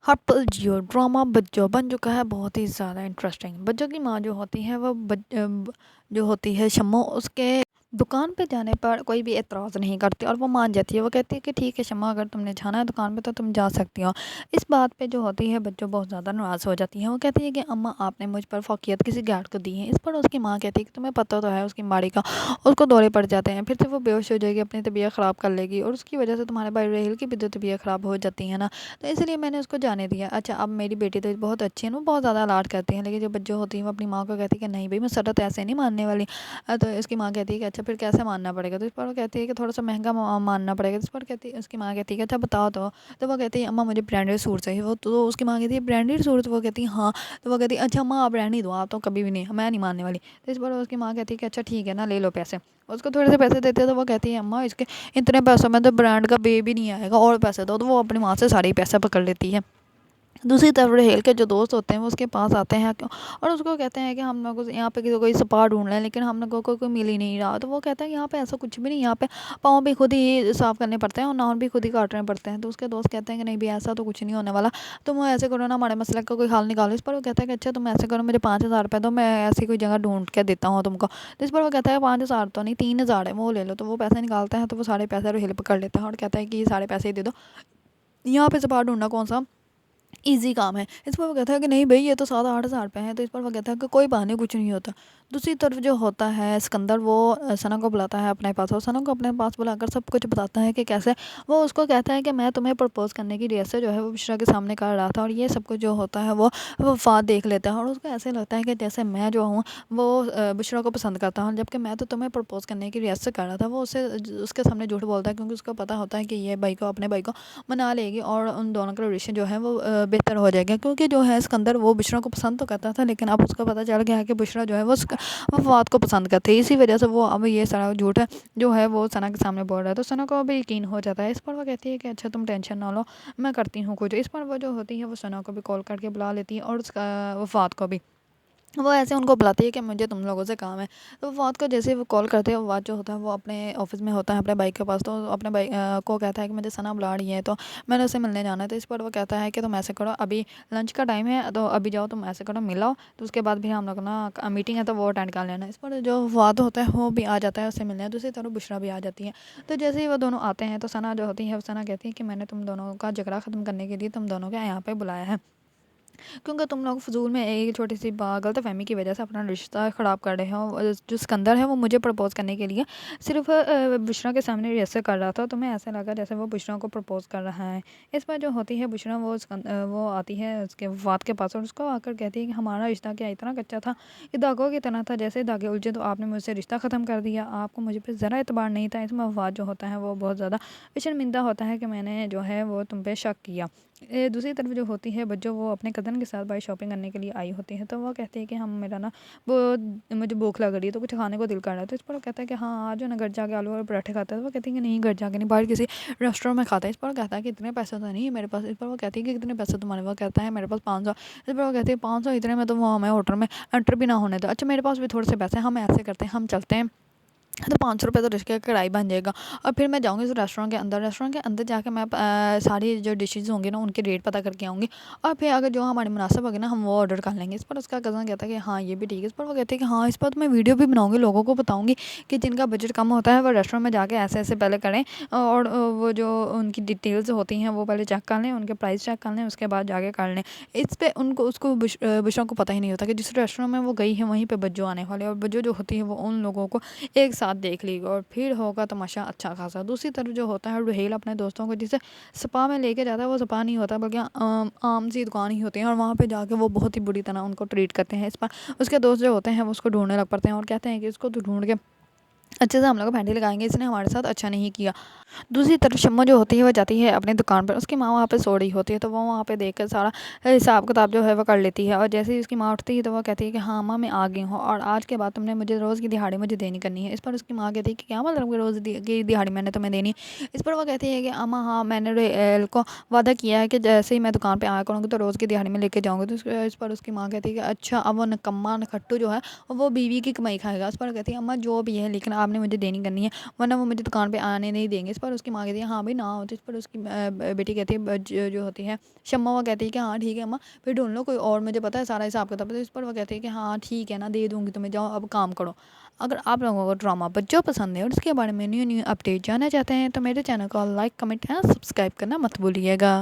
हर्पल जियो drama बच्चों बन चुका है बहुत ही ज़्यादा इंटरेस्टिंग। बच्चों की माँ जो होती है वो जो होती है शम्मो, उसके दुकान पे जाने पर कोई भी एतराज़ नहीं करती और वो मान जाती है। वो कहती है कि ठीक है शम्मा, अगर तुमने जाना है दुकान पे तो तुम जा सकती हो। इस बात पे जो होती है बच्चों बहुत ज़्यादा नाराज़ हो जाती है। वो कहती है कि अम्मा, आपने मुझ पर फ़ौक़ियत किसी गैर को दी है। इस पर उसकी माँ कहती है कि तुम्हें पता तो है उसकी माड़ी का, उसको दौरे पड़ जाते हैं, फिर से वो बेहोश हो जाएगी, अपनी तबीयत ख़राब कर लेगी और उसकी वजह से तुम्हारे भाई राहिल की भी तो तबीयत ख़राब हो जाती है ना, तो इसलिए मैंने उसको जाने दिया। अच्छा, अब मेरी बेटी तो बहुत अच्छी है ना, वो बहुत ज़्यादा लाड करती हैं, लेकिन जो बच्चे होती हैं वो अपनी माँ को कहती है कि नहीं भाई, मैं शर्त ऐसे नहीं मानने वाली। तो इसकी माँ कहती है कि अच्छा फिर कैसे मानना पड़ेगा, तो इस पर वो कहती है कि थोड़ा सा महंगा मानना पड़ेगा। इस पर कहती है, उसकी माँ कहती है कि अच्छा बताओ तो वो कहती है अम्मा मुझे ब्रांडेड सूट चाहिए। वो तो उसकी माँ कहती है ब्रांडेड सूट, तो वो कहती है हाँ। तो वो कहती है अच्छा अम्मा आप रहने दो, आप तो कभी भी नहीं, मैं नहीं मानने वाली। तो इस पर उसकी माँ कहती है कि अच्छा ठीक है ना, ले लो पैसे। उसको थोड़े से पैसे देते हैं तो वो कहती है अम्मा इसके इतने पैसों में तो ब्रांड का बे भी नहीं आएगा, और पैसे दो। तो वो अपनी माँ से सारे ही पैसे पकड़ लेती है। दूसरी तरफ रेहेल के जो दोस्त होते हैं वो उसके पास आते हैं और उसको कहते हैं कि हम लोग को यहाँ पे कोई स्पा ढूंढ रहे हैं, लेकिन हम लोगों को कोई मिल ही नहीं रहा। तो वो कहता है कि यहाँ पे ऐसा कुछ भी नहीं, यहाँ पे पाँव भी खुद ही साफ़ करने पड़ते हैं और नाखून भी खुद ही काटने पड़ते हैं। तो उसके दोस्त कहते हैं कि नहीं भी ऐसा तो कुछ नहीं होने वाला, तुम ऐसे करो ना, हमारे मसले का कोई हल निकालो। इस पर वो कहता है कि अच्छा तुम ऐसे करो, मुझे 5,000 रुपये दो, मैं ऐसी कोई जगह ढूंढ के देता हूँ तुमको। तो इस पर वो कहता है 5,000 तो नहीं, 3,000 है, वो ले लो। तो वो पैसे निकालता है, तो वो सारे पैसे रेहेल पकड़ लेता है और कहता है कि ये सारे पैसे ही दे दो, यहाँ पे स्पा ढूंढना कौन सा ईज़ी काम है। इस पर वो कहता है कि नहीं भई, ये तो 7-8 हज़ार रुपये हैं। तो इस पर वो कहता है कि कोई बात नहीं, कुछ नहीं होता। दूसरी तरफ जो होता है सिकंदर, वो सना को बुलाता है अपने पास और सना को अपने पास बुलाकर सब कुछ बताता है कि कैसे वो उसको कहता है कि मैं तुम्हें प्रपोज़ करने की रिहर्सल जो है वो बुशरा के सामने कर रहा था, और ये सब कुछ जो होता है वो वफ़ात देख लेता है और उसको ऐसे लगता है कि जैसे मैं जो हूँ वो बुशरा को पसंद करता हूँ, जबकि मैं तो तुम्हें प्रपोज़ करने की रिहर्सल कर रहा था। वो उसके सामने झूठ बोलता है, क्योंकि उसको पता होता है कि ये भाई को, अपने भाई को मना लेगी और उन दोनों का रिलेशन जो है वो बेहतर हो जाएगा। क्योंकि जो है सिकंदर वो बुशरा को पसंद तो करता था, लेकिन अब उसको पता चल गया है कि बुशरा जो है वो फवाद को पसंद करते हैं। इसी वजह से वो अब ये सारा झूठ है जो है वो सना के सामने बोल रहा है। तो सना को अब यकीन हो जाता है। इस पर वो कहती है कि अच्छा तुम टेंशन ना लो, मैं करती हूँ कुछ। इस पर वो जो होती है वो सना को भी कॉल करके बुला लेती है और उसका वफात को भी। वो ऐसे उनको बुलाती है कि मुझे तुम लोगों से काम है। तो वफ़ात को जैसे ही वो कॉल करते हैं, वफ़ात जो होता है वो अपने ऑफ़िस में होता है अपने बाइक के पास। तो अपने बाइक को कहता है कि मुझे सना बुला रही है, तो मैंने उससे मिलने जाना है। तो इस पर वो कहता है कि तुम ऐसे करो, अभी लंच का टाइम है तो अभी जाओ, तुम ऐसे करो मिल आओ, तो उसके बाद फिर हम लोग ना मीटिंग है तो वो अटेंड कर लेना। इस पर जो वफ़ात होता है वो भी आ जाता है उससे मिलने। दूसरी तरफ बुशरा भी आ जाती है। तो जैसे ही वो दोनों आते हैं तो सना जो होती है, वो सना कहती है कि मैंने तुम दोनों का झगड़ा ख़त्म करने के लिए तुम दोनों को यहाँ पे बुलाया है, क्योंकि तुम लोग फ़िज़ूल में एक छोटी सी गलतफ़हमी की वजह से अपना रिश्ता ख़राब कर रहे हो। और जो सिकंदर है वो मुझे प्रपोज़ करने के लिए सिर्फ़ बुशरा के सामने रिहर्सल कर रहा था, तो मैं ऐसा लगा जैसे वो बुशरा को प्रपोज़ कर रहा है। इस पर जो होती है बुशरा वो आती है उसके वफ़ात के पास और उसको आकर कहती है कि हमारा रिश्ता क्या इतना कच्चा था, ये धागों की तरह था, जैसे धागे उलझे तो आपने मुझसे रिश्ता ख़त्म कर दिया, आपको मुझ पे ज़रा एतबार नहीं था। इसमें वफ़ात जो होता है वो बहुत ज़्यादा शर्मिंदा होता है कि मैंने जो है वो तुम पे शक किया। दूसरी तरफ जो होती है बच्चों, वो अपने कज़न के साथ बाहर शॉपिंग करने के लिए आई होती है। तो वो कहती है कि हम मेरा ना वो मुझे भूख लग रही है, तो कुछ खाने को दिल कर रहा है। तो इस पर वो कहता है कि हाँ आ जाओ ना, घर जाके आलू और पराठे खाते हैं। तो वो कहती है कि नहीं, घर जाके नहीं, बाहर किसी रेस्टोरेंट में खाता है। इस पर वो कहता है कि इतने पैसे तो नहीं है मेरे पास। इस पर वो कहती है कि कितने पैसे तुम्हारे? वो कहता है मेरे पास 500। इस पर वो कहती है 500 इतने में तो वो हमें होटल में एंटर भी ना होने दो। अच्छा मेरे पास भी थोड़े से पैसे हैं, हम ऐसे करते हैं, हम चलते हैं, तो 500 रुपये तो रिश्ते का किराया बन जाएगा। और फिर मैं जाऊँगी उस रेस्टोरेंट के अंदर जाके मैं सारी जो डिशेज़ होंगी ना उनके रेट पता करके आऊँगी, और फिर अगर जो हमारे मुनासिब होगी ना हम वो ऑर्डर कर लेंगे। इस पर उसका कज़न कहता है कि हाँ ये भी ठीक है। इस पर वो कहते हैं कि हाँ इस पर तो मैं वीडियो भी बनाऊँगी, लोगों को बताऊँगी कि जिनका बजट कम होता है वो रेस्टोरेंट में जाके ऐसे-ऐसे पहले करें, और वो जो उनकी डिटेल्स होती हैं वो पहले चेक कर लें, उनके प्राइस चेक कर लें, उसके बाद जाके कर लें। इस पे उनको उसको बुशरा को पता ही नहीं होता कि जिस रेस्टोरेंट में वो गई है वहीं पे बज्जो आने वाले, और बज्जो जो होती है वो उन लोगों को एक साथ देख लेगी और फिर होगा तमाशा अच्छा खासा। दूसरी तरफ जो होता है रुहेल अपने दोस्तों को जिसे स्पा में लेके जाता है, वो स्पा नहीं होता बल्कि आम सी दुकान ही होती है, और वहाँ पे जाके वो बहुत ही बुरी तरह उनको ट्रीट करते हैं। इस पर उसके दोस्त जो होते हैं वो उसको ढूंढने लग पड़ते हैं और कहते हैं कि इसको तो ढूंढ के अच्छे से हम लोग पैंडी लगाएंगे, इसने हमारे साथ अच्छा नहीं किया। दूसरी तरफ शम्मा जो होती है वो जाती है अपनी दुकान पर, उसकी माँ वहाँ पे सो रही होती है, तो वो वहाँ पे देख कर सारा हिसाब किताब जो है वो कर लेती है। और जैसे ही उसकी माँ उठती है तो वो कहती है कि हाँ माँ मैं आ गई हूँ, और आज के बाद तुमने मुझे रोज़ की दिहाड़ी मुझे देनी करनी है। इस पर उसकी माँ कहती है कि क्या मतलब कि रोज़ की दिहाड़ी मैंने तुम्हें देनी है? इस पर वो कहती है कि अम्मा हाँ मैंने रेल को वादा किया है कि जैसे ही मैं दुकान पर आया करूँगी तो रोज़ की दिहाड़ी में लेके जाऊँगी। तो इस पर उसकी माँ कहती है कि अच्छा अब वो नकम्मा नखट्टू जो है वो बीवी की कमाई खाएगा। उस पर कहती है अम्मा जो भी है, लेकिन آپ نے مجھے دینی کرنی ہے ورنہ وہ مجھے دکان پہ آنے نہیں دیں گے. اس پر اس کی ماں کہتی ہے ہاں بھائی نہ ہو. تو اس پر اس کی بیٹی کہتی ہے جو ہوتی ہے شمع, وہ کہتی ہے کہ ہاں ٹھیک ہے اماں پھر ڈھونڈ لو کوئی اور, مجھے پتا ہے سارا حساب کتاب. تو اس پر وہ کہتی ہے کہ ہاں ٹھیک ہے نا دے دوں گی تمہیں, جاؤ اب کام کرو. اگر آپ لوگوں کو ڈرامہ بچوں پسند ہے اور اس کے بارے میں نیو اپڈیٹ جاننا چاہتے ہیں تو میرے چینل کو لائک کمنٹ اینڈ سبسکرائب کرنا مت بھولیے گا.